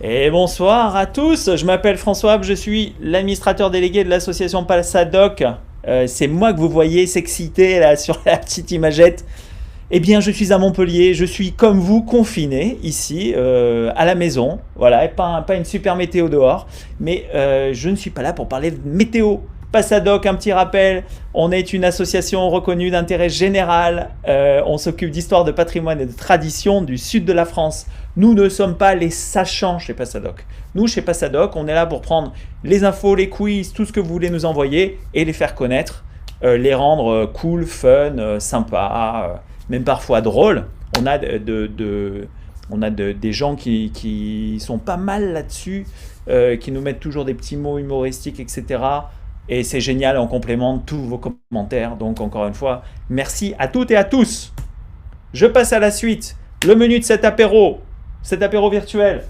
Et bonsoir à tous, je m'appelle François, je suis l'administrateur délégué de l'association Passadoc. C'est moi que vous voyez s'exciter là sur la petite imagette. Eh bien, je suis à Montpellier, je suis comme vous confiné ici, à la maison. Voilà, et pas une super météo dehors, mais je ne suis pas là pour parler de météo. Passadoc, un petit rappel, on est une association reconnue d'intérêt général, on s'occupe d'histoire, de patrimoine et de tradition du sud de la France. Nous ne sommes pas les sachants chez Passadoc. Nous, chez Passadoc, on est là pour prendre les infos, les quiz, tout ce que vous voulez nous envoyer et les faire connaître, les rendre cool, fun, sympa, même parfois drôles. On a des gens qui sont pas mal là-dessus, qui nous mettent toujours des petits mots humoristiques, etc. Et c'est génial, on complémente tous vos commentaires. Donc encore une fois, merci à toutes et à tous. Je passe à la suite. Le menu de cet apéro virtuel.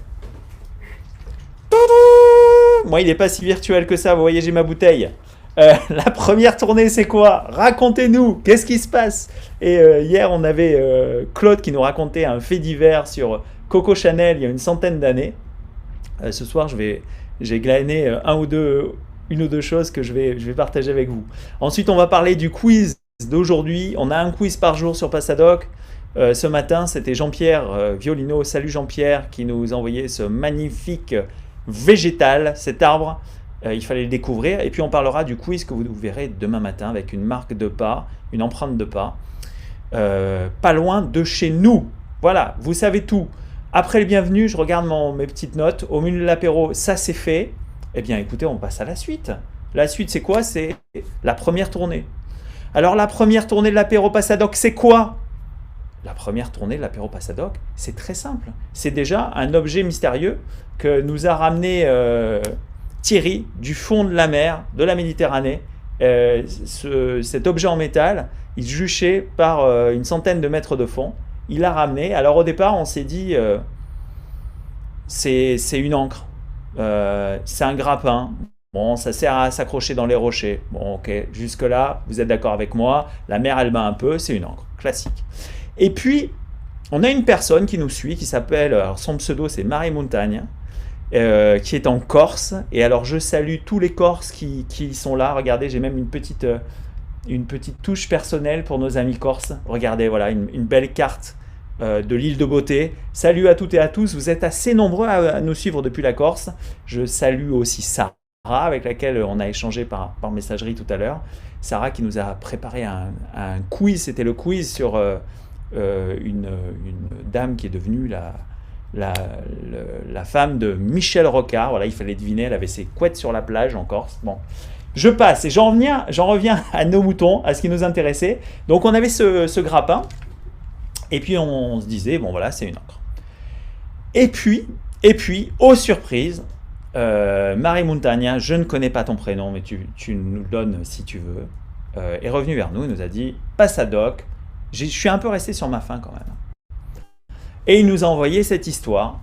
Moi, il n'est pas si virtuel que ça, vous voyez, j'ai ma bouteille. La première tournée, c'est quoi? Racontez-nous, qu'est-ce qui se passe? Et hier, on avait Claude qui nous racontait un fait divers sur Coco Chanel il y a une centaine d'années. Ce soir, j'ai glané une ou deux choses que je vais partager avec vous. Ensuite, on va parler du quiz d'aujourd'hui. On a un quiz par jour sur Passadoc. Ce matin, c'était Jean-Pierre Violino. Salut Jean-Pierre, qui nous envoyait ce magnifique végétal, cet arbre. Il fallait le découvrir. Et puis, on parlera du quiz que vous verrez demain matin avec une marque de pas, une empreinte de pas, pas loin de chez nous. Voilà, vous savez tout. Après le bienvenu, je regarde mes petites notes. Au menu de l'apéro, ça c'est fait. Eh bien, écoutez, on passe à la suite. La suite, c'est quoi? C'est la première tournée. Alors, la première tournée de l'apéro Passadoc, c'est quoi? La première tournée de l'apéro Passadoc, c'est très simple. C'est déjà un objet mystérieux que nous a ramené Thierry du fond de la mer, de la Méditerranée. Cet objet en métal, il juchait par une centaine de mètres de fond. Il l'a ramené. Alors, au départ, on s'est dit, c'est une ancre. C'est un grappin. Bon, ça sert à s'accrocher dans les rochers. Bon, ok, jusque-là, vous êtes d'accord avec moi. La mer, elle bat un peu, c'est une encre, classique. Et puis, on a une personne qui nous suit, qui s'appelle, alors son pseudo, c'est Marie Montagne, qui est en Corse. Et alors, je salue tous les Corses qui sont là. Regardez, j'ai même une petite touche personnelle pour nos amis corses. Regardez, voilà, une belle carte de l'île de Beauté. Salut à toutes et à tous, vous êtes assez nombreux à nous suivre depuis la Corse. Je salue aussi Sarah, avec laquelle on a échangé par messagerie tout à l'heure. Sarah qui nous a préparé un quiz, c'était le quiz sur une dame qui est devenue la femme de Michel Rocard. Voilà, il fallait deviner, elle avait ses couettes sur la plage en Corse. Bon, je passe et j'en reviens à nos moutons, à ce qui nous intéressait. Donc on avait ce grappin. Et puis on se disait, bon voilà, c'est une encre. Et puis, aux surprises, Marie Montagna, je ne connais pas ton prénom, mais tu nous le donnes si tu veux, est revenue vers nous et nous a dit, Passadoc, je suis un peu resté sur ma faim quand même. Et il nous a envoyé cette histoire.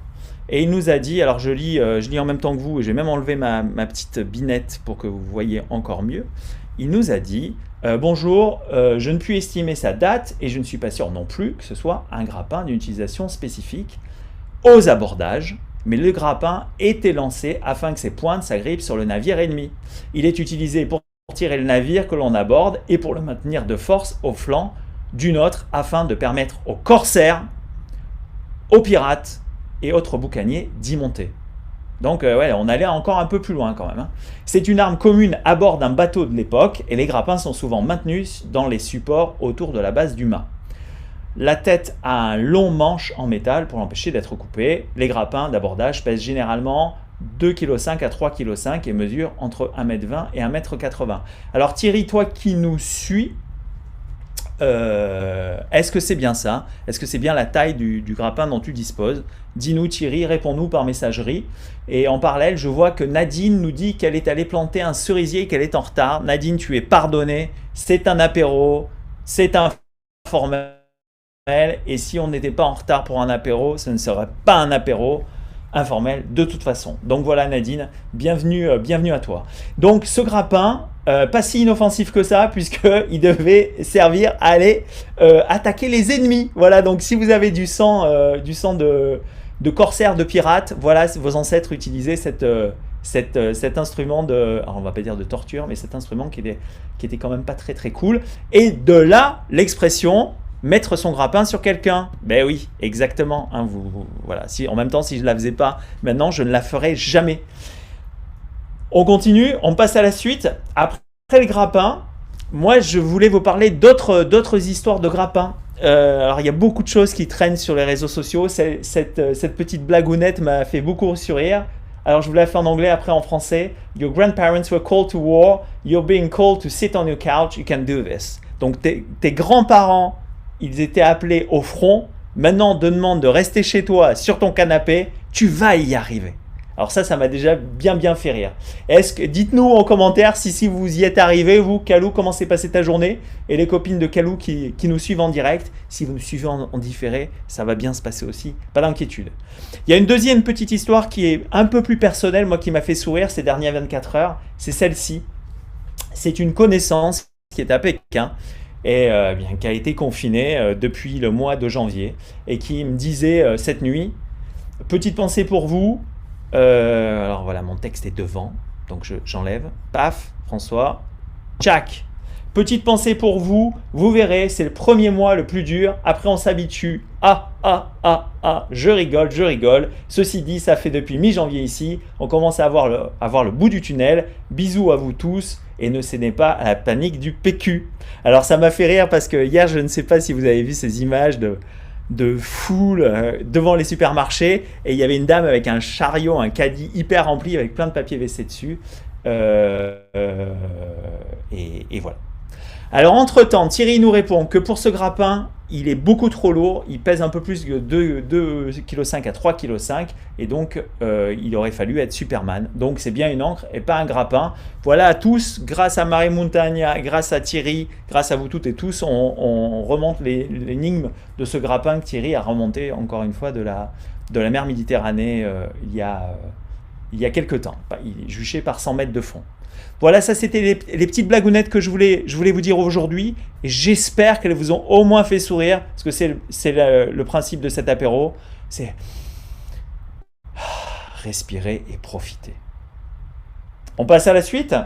Et il nous a dit, alors je lis en même temps que vous, et j'ai même enlevé ma petite binette pour que vous voyez encore mieux. Il nous a dit, bonjour, je ne puis estimer sa date et je ne suis pas sûr non plus que ce soit un grappin d'une utilisation spécifique aux abordages, mais le grappin était lancé afin que ses pointes s'agrippent sur le navire ennemi. Il est utilisé pour tirer le navire que l'on aborde et pour le maintenir de force au flanc du nôtre afin de permettre aux corsaires, aux pirates et autres boucaniers d'y monter. Donc ouais, on allait encore un peu plus loin quand même. Hein. C'est une arme commune à bord d'un bateau de l'époque et les grappins sont souvent maintenus dans les supports autour de la base du mât. La tête a un long manche en métal pour l'empêcher d'être coupé. Les grappins d'abordage pèsent généralement 2,5 kg à 3,5 kg et mesurent entre 1,20 m et 1,80 m. Alors Thierry, toi qui nous suis, est-ce que c'est bien ça? Est-ce que c'est bien la taille du grappin dont tu disposes? Dis-nous Thierry, réponds-nous par messagerie. Et en parallèle, je vois que Nadine nous dit qu'elle est allée planter un cerisier et qu'elle est en retard. Nadine, tu es pardonnée. C'est un apéro, c'est informel. Et si on n'était pas en retard pour un apéro, ce ne serait pas un apéro informel de toute façon. Donc voilà Nadine, bienvenue à toi. Donc ce grappin, pas si inoffensif que ça, puisqu'il devait servir à aller attaquer les ennemis. Voilà, donc si vous avez du sang de corsaires, de pirates. Voilà, vos ancêtres utilisaient cet instrument de, alors on va pas dire de torture, mais cet instrument qui était quand même pas très très cool. Et de là, l'expression mettre son grappin sur quelqu'un. Ben oui, exactement. Hein, voilà. En même temps, si je la faisais pas maintenant, je ne la ferai jamais. On continue, on passe à la suite. Après le grappin, moi je voulais vous parler d'autres histoires de grappin. Alors il y a beaucoup de choses qui traînent sur les réseaux sociaux. Cette petite blagounette m'a fait beaucoup sourire. Alors je vous la fais en anglais, après en français. Your grandparents were called to war. You're being called to sit on your couch. You can do this. Donc tes grands-parents, ils étaient appelés au front. Maintenant on te demande de rester chez toi sur ton canapé. Tu vas y arriver. Alors ça m'a déjà bien fait rire. Dites-nous en commentaire si vous y êtes arrivé, vous, Kalou, comment s'est passée ta journée? Et les copines de Kalou qui nous suivent en direct, si vous nous suivez en différé, ça va bien se passer aussi, pas d'inquiétude. Il y a une deuxième petite histoire qui est un peu plus personnelle, moi qui m'a fait sourire ces dernières 24 heures, c'est celle-ci. C'est une connaissance qui est à Pékin et qui a été confinée depuis le mois de janvier et qui me disait cette nuit, petite pensée pour vous. Alors voilà, mon texte est devant, donc j'enlève. Paf, François. Tchac. Petite pensée pour vous. Vous verrez, c'est le premier mois le plus dur. Après, on s'habitue. Je rigole. Ceci dit, ça fait depuis mi-janvier ici. On commence à avoir le bout du tunnel. Bisous à vous tous et ne cédez pas à la panique du PQ. Alors, ça m'a fait rire parce que hier, je ne sais pas si vous avez vu ces images de foule devant les supermarchés et il y avait une dame avec un chariot, un caddie hyper rempli avec plein de papier WC dessus et voilà. Alors entre-temps, Thierry nous répond que pour ce grappin, il est beaucoup trop lourd, il pèse un peu plus que 2,5 kg à 3,5 kg et donc il aurait fallu être Superman. Donc c'est bien une ancre et pas un grappin. Voilà à tous, grâce à Marie Montagna, grâce à Thierry, grâce à vous toutes et tous, on remonte l'énigme de ce grappin que Thierry a remonté encore une fois de la mer Méditerranée il y a quelques temps. Il est juché par 100 mètres de fond. Voilà, ça c'était les petites blagounettes que je voulais vous dire aujourd'hui. Et j'espère qu'elles vous ont au moins fait sourire, parce que c'est le principe de cet apéro. C'est respirer et profiter. On passe à la suite?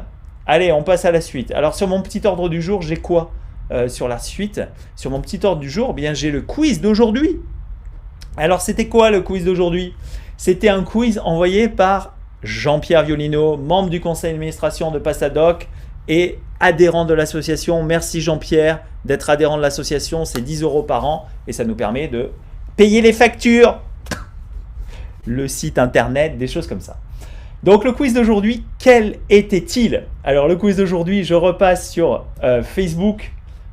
Allez, on passe à la suite. Alors sur mon petit ordre du jour, j'ai quoi sur la suite? Sur mon petit ordre du jour, eh bien j'ai le quiz d'aujourd'hui. Alors c'était quoi le quiz d'aujourd'hui? C'était un quiz envoyé par Jean-Pierre Violino, membre du conseil d'administration de Passadoc et adhérent de l'association. Merci Jean-Pierre d'être adhérent de l'association, c'est 10 € par an et ça nous permet de payer les factures, le site internet, des choses comme ça. Donc le quiz d'aujourd'hui, quel était-il? Alors le quiz d'aujourd'hui, je repasse sur Facebook.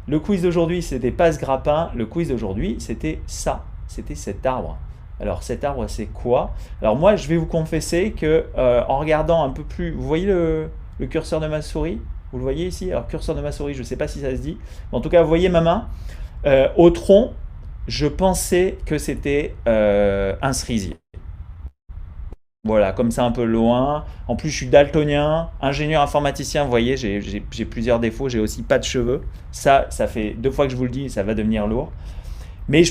Le quiz d'aujourd'hui, c'était pas ce grappin. Le quiz d'aujourd'hui, c'était ça, c'était cet arbre. Alors cet arbre c'est quoi? Alors moi je vais vous confesser que en regardant un peu plus, vous voyez le curseur de ma souris? Vous le voyez ici? Alors curseur de ma souris, je ne sais pas si ça se dit, mais en tout cas vous voyez ma main, au tronc, je pensais que c'était un cerisier. Voilà, comme ça un peu loin. En plus je suis daltonien, ingénieur informaticien, vous voyez, j'ai plusieurs défauts, j'ai aussi pas de cheveux. Ça fait 2 fois que je vous le dis, ça va devenir lourd. Mais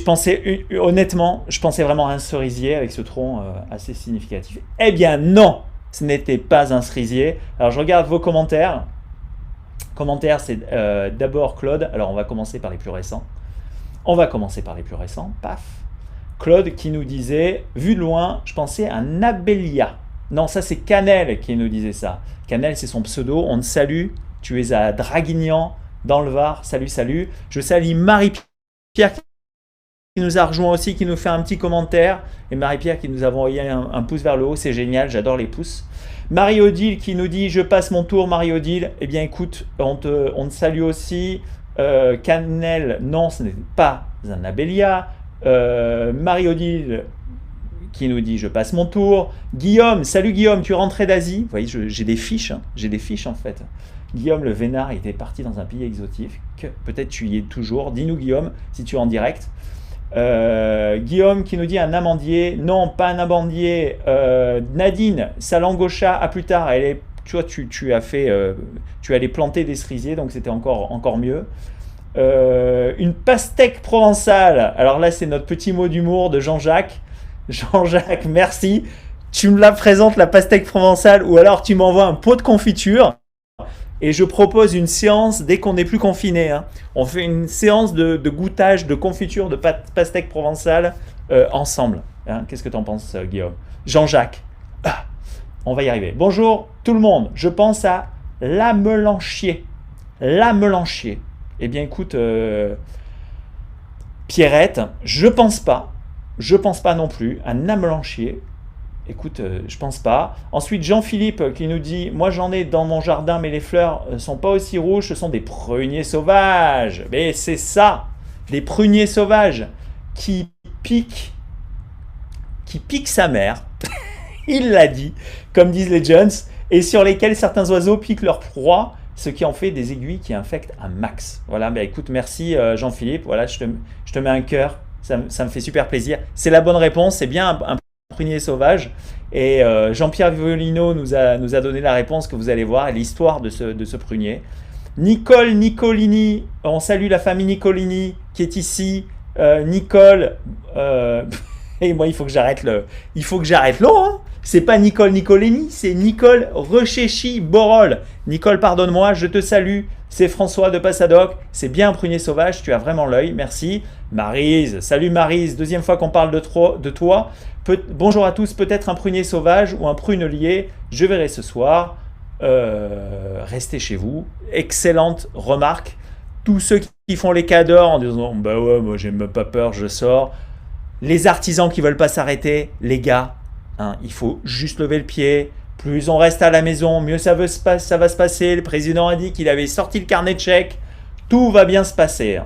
honnêtement, je pensais vraiment à un cerisier avec ce tronc assez significatif. Eh bien non, ce n'était pas un cerisier. Alors je regarde vos commentaires. Commentaires, c'est d'abord Claude. Alors on va commencer par les plus récents. Paf. Claude qui nous disait, vu de loin, je pensais à un abélia. Non, ça c'est Canel qui nous disait ça. Canel, c'est son pseudo. On te salue. Tu es à Draguignan, dans le Var. Salut. Je salue Marie-Pierre qui nous a rejoint aussi, qui nous fait un petit commentaire. Et Marie-Pierre qui nous a envoyé un pouce vers le haut. C'est génial, j'adore les pouces. Marie-Odile qui nous dit, je passe mon tour, Marie-Odile. Eh bien écoute, on te salue aussi. Canel, non, ce n'est pas un abélia. Marie-Odile qui nous dit je passe mon tour. Guillaume, salut Guillaume, tu es rentré d'Asie. Vous voyez, j'ai des fiches, en fait. Guillaume le Vénard était parti dans un pays exotique. Peut-être tu y es toujours. Dis-nous Guillaume si tu es en direct. Guillaume qui nous dit un amandier. Non, pas un amandier. Nadine, Salangocha, à plus tard. Tu allais planter des cerisiers, donc c'était encore mieux. Une pastèque provençale. Alors là, c'est notre petit mot d'humour de Jean-Jacques. Jean-Jacques, merci. Tu me la présentes, la pastèque provençale, ou alors tu m'envoies un pot de confiture. Et je propose une séance dès qu'on n'est plus confiné. Hein. On fait une séance de goûtage, de confiture, de pastèque provençale ensemble. Hein. Qu'est-ce que tu en penses, Guillaume? Jean-Jacques, on va y arriver. Bonjour tout le monde, je pense à Lamelanchier. Lamelanchier. Eh bien écoute, Pierrette, je pense pas non plus, à Lamelanchier. Écoute, je pense pas. Ensuite, Jean-Philippe qui nous dit « Moi, j'en ai dans mon jardin, mais les fleurs sont pas aussi rouges, ce sont des pruniers sauvages. » Mais c'est ça, des pruniers sauvages qui piquent sa mère. Il l'a dit, comme disent les Jones, et sur lesquels certains oiseaux piquent leur proie, ce qui en fait des aiguilles qui infectent un max. Voilà, bah écoute, merci Jean-Philippe. Voilà, je te mets un cœur, ça me fait super plaisir. C'est la bonne réponse, c'est bien un prunier sauvage. Et Jean-Pierre Violino nous a donné la réponse que vous allez voir et l'histoire de ce prunier. Nicole Nicolini, on salue la famille Nicolini qui est ici. Nicole, et moi il faut que j'arrête l'eau. Hein. C'est pas Nicole Nicolini, c'est Nicole Rechéchi-Borol. Nicole, pardonne-moi, je te salue. C'est François de Passadoc. C'est bien un prunier sauvage, tu as vraiment l'œil, merci. Maryse, salut Maryse, deuxième fois qu'on parle de toi. Bonjour à tous, peut-être un prunier sauvage ou un prunelier, je verrai ce soir. Restez chez vous. Excellente remarque. Tous ceux qui font les cadors en disant bah ouais, moi j'ai même pas peur, je sors. Les artisans qui veulent pas s'arrêter, les gars, hein, il faut juste lever le pied. Plus on reste à la maison, mieux ça va se passer. Le président a dit qu'il avait sorti le carnet de chèques. Tout va bien se passer.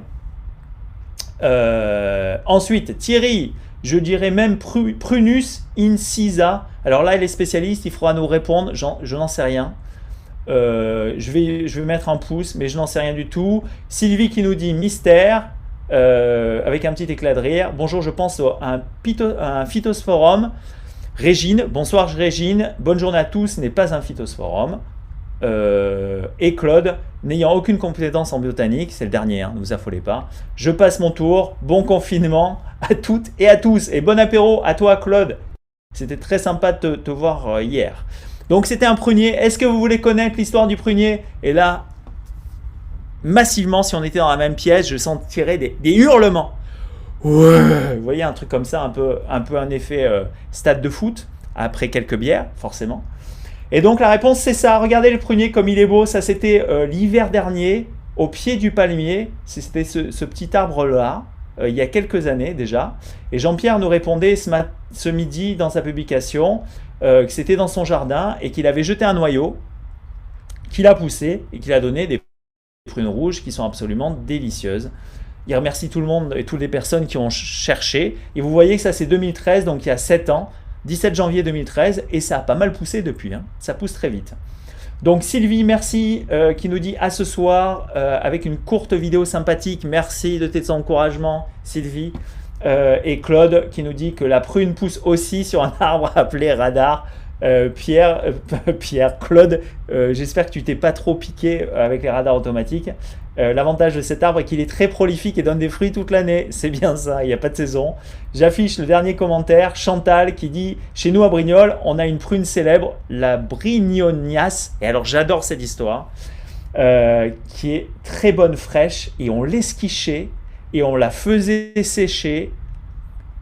Ensuite, Thierry, je dirais même Prunus incisa. Alors là, il est spécialiste, il faudra nous répondre. Je n'en sais rien. Je vais mettre un pouce, mais je n'en sais rien du tout. Sylvie qui nous dit mystère, avec un petit éclat de rire. Bonjour, je pense à un phytosphorum. Régine, bonsoir Régine, bonne journée à tous, n'est pas un phytosphorum. Et Claude, n'ayant aucune compétence en botanique, c'est le dernier, hein, ne vous affolez pas. Je passe mon tour, bon confinement à toutes et à tous. Et bon apéro à toi Claude, c'était très sympa de te voir hier. Donc c'était un prunier, est-ce que vous voulez connaître l'histoire du prunier? Et là, massivement, si on était dans la même pièce, je sentirais des hurlements. Ouais, vous voyez un truc comme ça, un peu un effet stade de foot, après quelques bières, forcément. Et donc la réponse c'est ça, regardez le prunier comme il est beau, ça c'était l'hiver dernier, au pied du palmier, c'était ce petit arbre-là, il y a quelques années déjà. Et Jean-Pierre nous répondait ce midi dans sa publication que c'était dans son jardin et qu'il avait jeté un noyau, qu'il a poussé et qu'il a donné des prunes rouges qui sont absolument délicieuses. Il remercie tout le monde et toutes les personnes qui ont cherché. Et vous voyez que ça c'est 2013, donc il y a 7 ans, 17 janvier 2013, et ça a pas mal poussé depuis. Hein. Ça pousse très vite. Donc Sylvie, merci, qui nous dit à ce soir, avec une courte vidéo sympathique. Merci de tes encouragements, Sylvie. Et Claude qui nous dit que la prune pousse aussi sur un arbre appelé radar. Claude, j'espère que tu t'es pas trop piqué avec les radars automatiques. L'avantage de cet arbre est qu'il est très prolifique et donne des fruits toute l'année. C'est bien ça, il n'y a pas de saison. J'affiche le dernier commentaire, Chantal qui dit « Chez nous à Brignoles, on a une prune célèbre, la Brignonias. » Et alors j'adore cette histoire, qui est très bonne fraîche et on l'esquichait et on la faisait sécher.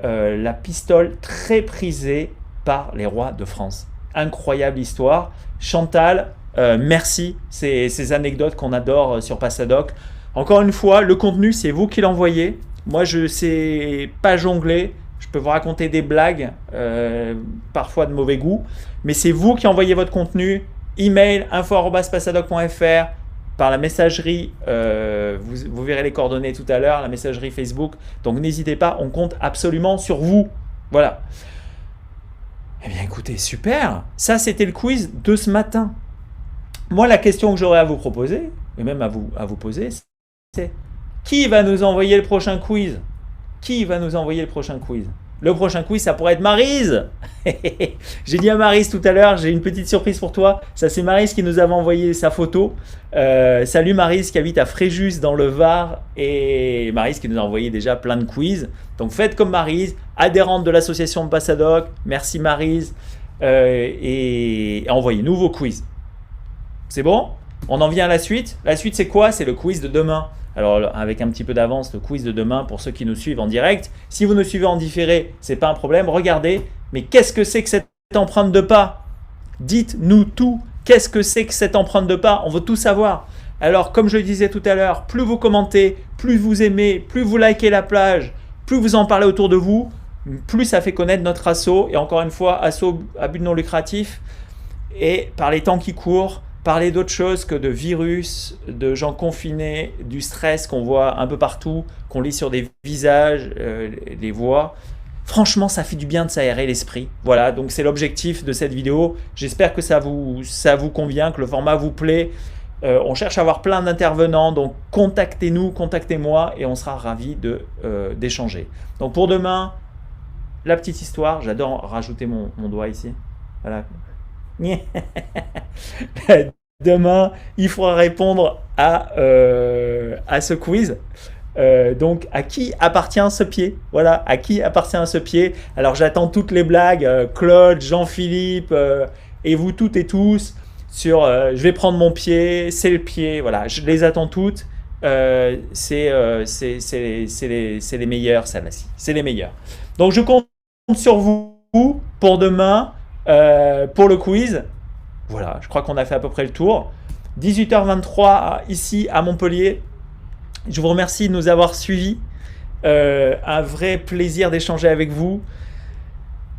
La pistole très prisée par les rois de France. Incroyable histoire. Chantal, merci, ces anecdotes qu'on adore sur Passadoc. Encore une fois, le contenu, c'est vous qui l'envoyez. Moi, je ne sais pas jongler. Je peux vous raconter des blagues, parfois de mauvais goût. Mais c'est vous qui envoyez votre contenu. Email info@passadoc.fr, par la messagerie. Vous verrez les coordonnées tout à l'heure, la messagerie Facebook. Donc, n'hésitez pas, on compte absolument sur vous. Voilà. Eh bien, écoutez, super. Ça, c'était le quiz de ce matin. Moi, la question que j'aurais à vous proposer, et même à vous poser, c'est qui va nous envoyer le prochain quiz? Qui va nous envoyer le prochain quiz? Le prochain quiz, ça pourrait être Maryse. J'ai dit à Maryse tout à l'heure, j'ai une petite surprise pour toi. Ça, c'est Maryse qui nous avait envoyé sa photo. Salut Maryse qui habite à Fréjus dans le Var. Et Maryse qui nous a envoyé déjà plein de quiz. Donc faites comme Maryse, adhérente de l'association Passadoc. Merci Maryse. Et envoyez-nous vos quiz. C'est bon? On en vient à la suite. La suite, c'est quoi? C'est le quiz de demain. Alors, avec un petit peu d'avance, le quiz de demain pour ceux qui nous suivent en direct. Si vous nous suivez en différé, c'est pas un problème. Regardez, mais qu'est-ce que c'est que cette empreinte de pas? Dites-nous tout. Qu'est-ce que c'est que cette empreinte de pas? On veut tout savoir. Alors, comme je le disais tout à l'heure, plus vous commentez, plus vous aimez, plus vous likez la plage, plus vous en parlez autour de vous, plus ça fait connaître notre asso. Et encore une fois, asso à but non lucratif. Et par les temps qui courent, parler d'autre chose que de virus, de gens confinés, du stress qu'on voit un peu partout, qu'on lit sur des visages, les voix. Franchement, ça fait du bien de s'aérer l'esprit. Voilà, donc c'est l'objectif de cette vidéo. J'espère que ça vous convient, que le format vous plaît. On cherche à avoir plein d'intervenants, donc contactez-nous, contactez-moi et on sera ravis d'échanger. Donc pour demain, la petite histoire. J'adore rajouter mon doigt ici. Voilà. Demain, il faudra répondre à ce quiz. Donc, à qui appartient ce pied? Voilà, à qui appartient ce pied? Alors, j'attends toutes les blagues, Claude, Jean-Philippe, et vous toutes et tous, sur je vais prendre mon pied, c'est le pied. Voilà, je les attends toutes. C'est les meilleurs, celles-ci. C'est les meilleurs. Donc, je compte sur vous pour demain. Pour le quiz, voilà, je crois qu'on a fait à peu près le tour. 18h23 ici à Montpellier. Je vous remercie de nous avoir suivis. Un vrai plaisir d'échanger avec vous.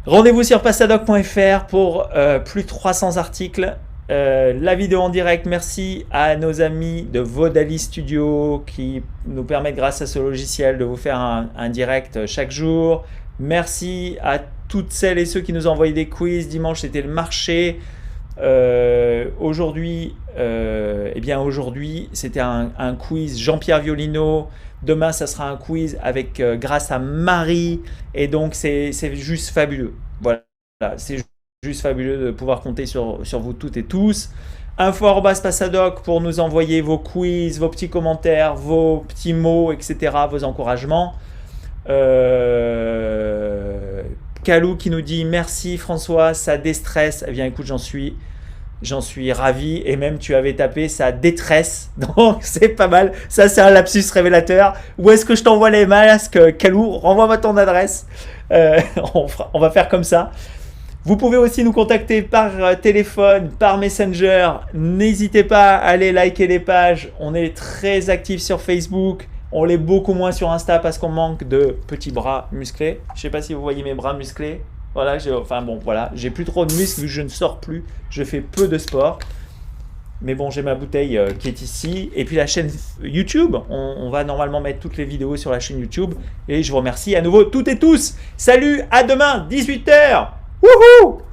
Rendez-vous sur passadoc.fr pour plus de 300 articles. La vidéo en direct, merci à nos amis de Vodali Studio qui nous permettent grâce à ce logiciel de vous faire un direct chaque jour. Merci à toutes celles et ceux qui nous ont envoyé des quiz. Dimanche, c'était le marché. Aujourd'hui, c'était un quiz Jean-Pierre Violino. Demain, ça sera un quiz avec grâce à Marie. Et donc, c'est juste fabuleux. Voilà, c'est juste fabuleux de pouvoir compter sur vous toutes et tous. Info@passadoc pour nous envoyer vos quiz, vos petits commentaires, vos petits mots, etc., vos encouragements. Calou qui nous dit merci François, ça déstresse. Eh bien écoute, j'en suis ravi, et même tu avais tapé ça détresse, donc c'est pas mal. Ça, c'est un lapsus révélateur. Où est-ce que je t'envoie les masques, Calou? Renvoie-moi ton adresse. On va faire comme ça. Vous pouvez aussi nous contacter par téléphone, par Messenger. N'hésitez pas à aller liker les pages. On est très actifs sur Facebook. On l'est beaucoup moins sur Insta parce qu'on manque de petits bras musclés. Je ne sais pas si vous voyez mes bras musclés. Voilà, j'ai plus trop de muscles vu que je ne sors plus. Je fais peu de sport. Mais bon, j'ai ma bouteille qui est ici. Et puis la chaîne YouTube. On va normalement mettre toutes les vidéos sur la chaîne YouTube. Et je vous remercie à nouveau toutes et tous. Salut, à demain, 18h. Wouhou!